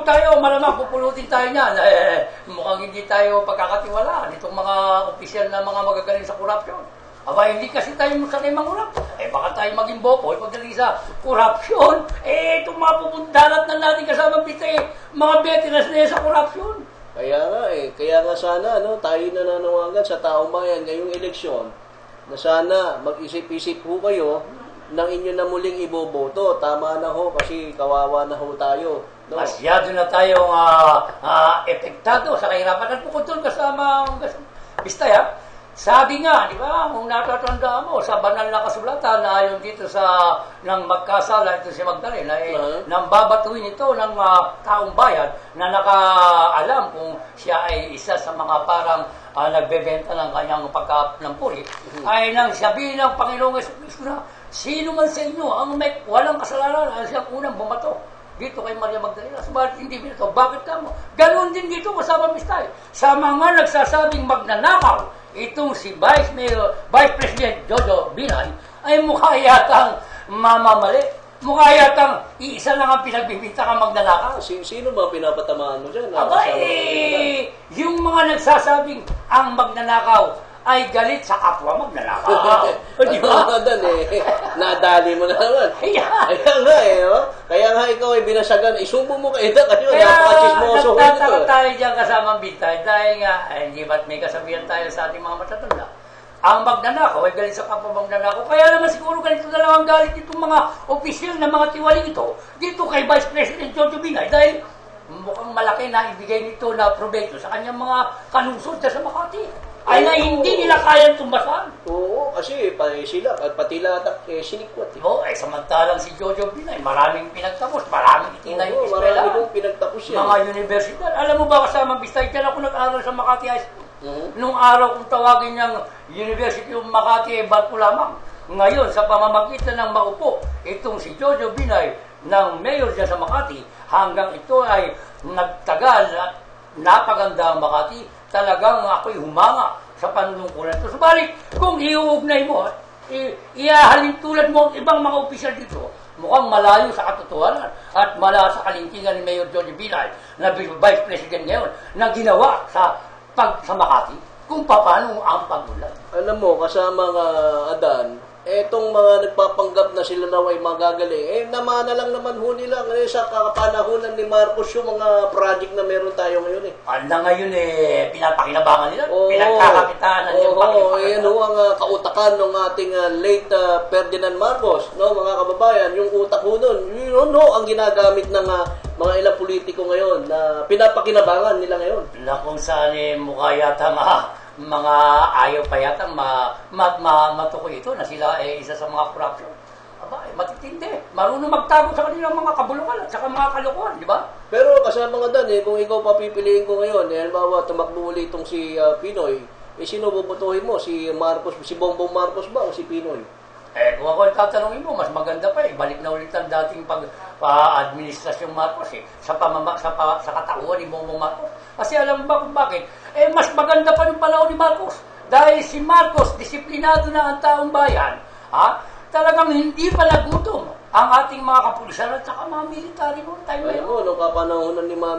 tayo, malamang pupulutin tayo niyan. Mukhang hindi tayo pagkakatiwalaan itong mga opisyal na mga magagaling sa korupsyon. Aba, hindi kasi tayo sanay mangurap. Baka tayo maging bopoy pagdating sa korupsyon. Itong mga pupundalat na natin kasama bitay, mga veterans na yan sa korupsyon. Kaya nga sana, tayo nananawagan sa taong bayan ngayong eleksyon, na sana mag-isip-isip ho kayo ng inyo na muling iboboto. Tama na ho, kasi kawawa na ho tayo. No? Masyado na tayong epektado sa kahirapan. At bukod doon kasama Bistay, sabi nga, di ba, kung natatanda mo, sa banal na kasulatan na ayon dito sa nang magkasala ito si Magdalena, nang babatuin ito ng taong bayan na nakaalam kung siya ay isa sa mga parang nagbebenta ng kanyang pagkapnampuri, ay nang sabihin ng Panginoong Jesucristo na, sino man sa inyo ang may walang kasalanan ay siyang unang bumato dito kay Maria Magdalena. Subalit hindi binato. Bakit ka mo? Ganon din dito kasama Bistay. Sa mga nagsasabing magnanakaw, itong si Vice President Jojo Binay ay mukha yatang mamamali. Mukha yatang iisa lang ang pinagbibita kang magnanakaw. Sino ba pinapatamaan mo dyan? Yung mga nagsasabing ang magnanakaw ay galit sa kapwa magnanakaw. Di ba? Nadali mo na naman. Kaya nga ikaw ay binasagan. Isubo mo kayo na kayo. Napaka-chismoso ko ito. Nagtataka tayo dyan kasamang Bintay dahil nga, hindi ba't may kasabihan tayo sa ating mga matatanda. Ang magnanakaw ay galit sa kapwa magnanakaw. Kaya naman siguro ganito na lang ang galit itong mga opisyal na mga tiwaling ito dito kay Vice President Jojo Binay dahil mukhang malaki na ibigay nito na provecho sa kanyang mga kanusod sa Makati. Ay na hindi nila kayang tumbasan. Oo, kasi sila, pati lahat sinikwat. Samantalang si Jojo Binay, maraming pinagtapos, maraming itinayo eskwela. Maraming pinagtapos yan. Mga universidad. Alam mo ba kasama Bistay, dyan ako nag-aral sa Makati High School. Nung araw kung tawagin niyang University of Makati ay barko lamang. Ngayon, sa pamamagitan ng maupo, itong si Jojo Binay ng mayor dyan sa Makati, hanggang ito ay nagtagal at napaganda ang Makati, talagang ako'y humanga sa panunungkulan ito. Subalit, kung iuugnay mo, ihahalin tulad mo ang ibang mga opisyal dito, mukhang malayo sa katotohanan at malayo sa kalintingan ni Mayor Jojo Binay na Vice President ngayon na ginawa sa Makati kung paano ang pagulat. Alam mo, kasama nga Adan, etong mga nagpapanggap na sila daw ay magagaling, namana lang naman ho nila sa kakapanahunan ni Marcos yung mga project na meron tayo ngayon Ngayon pinapakinabangan nila, pinagkakakitaan na nila. Yan ho ang kautakan ng ating late Ferdinand Marcos, no, mga kababayan, yung utak ho nun, yun ho ang ginagamit ng mga ilang politiko ngayon na pinapakinabangan nila ngayon. Na kung saan mukha yata mga ayaw pa yata matukoy ito na sila isa sa mga corruption. Matitindi. Marunong magtago sa kanilang mga kabulukan at saka mga kalokohan, di ba? Pero kasama nga Dan, kung ikaw papipiliin ko ngayon, halimbawa tumakbo ulit itong si Pinoy, sino bubutuhin mo? Si Marcos, si Bongbong Marcos ba o si Pinoy? Kung ako tatanungin mo, mas maganda pa balik na ulit ang dating administrasyong Marcos sa katauhan ni Bongbong Marcos. Kasi alam mo ba kung bakit? Mas maganda pa ng panahon ni Marcos. Dahil si Marcos, disiplinado na ang taong bayan, talagang hindi pa nagutom ang ating mga kapulisan at saka mga military noong time na yun. Nung kapanahonan ni Marcos,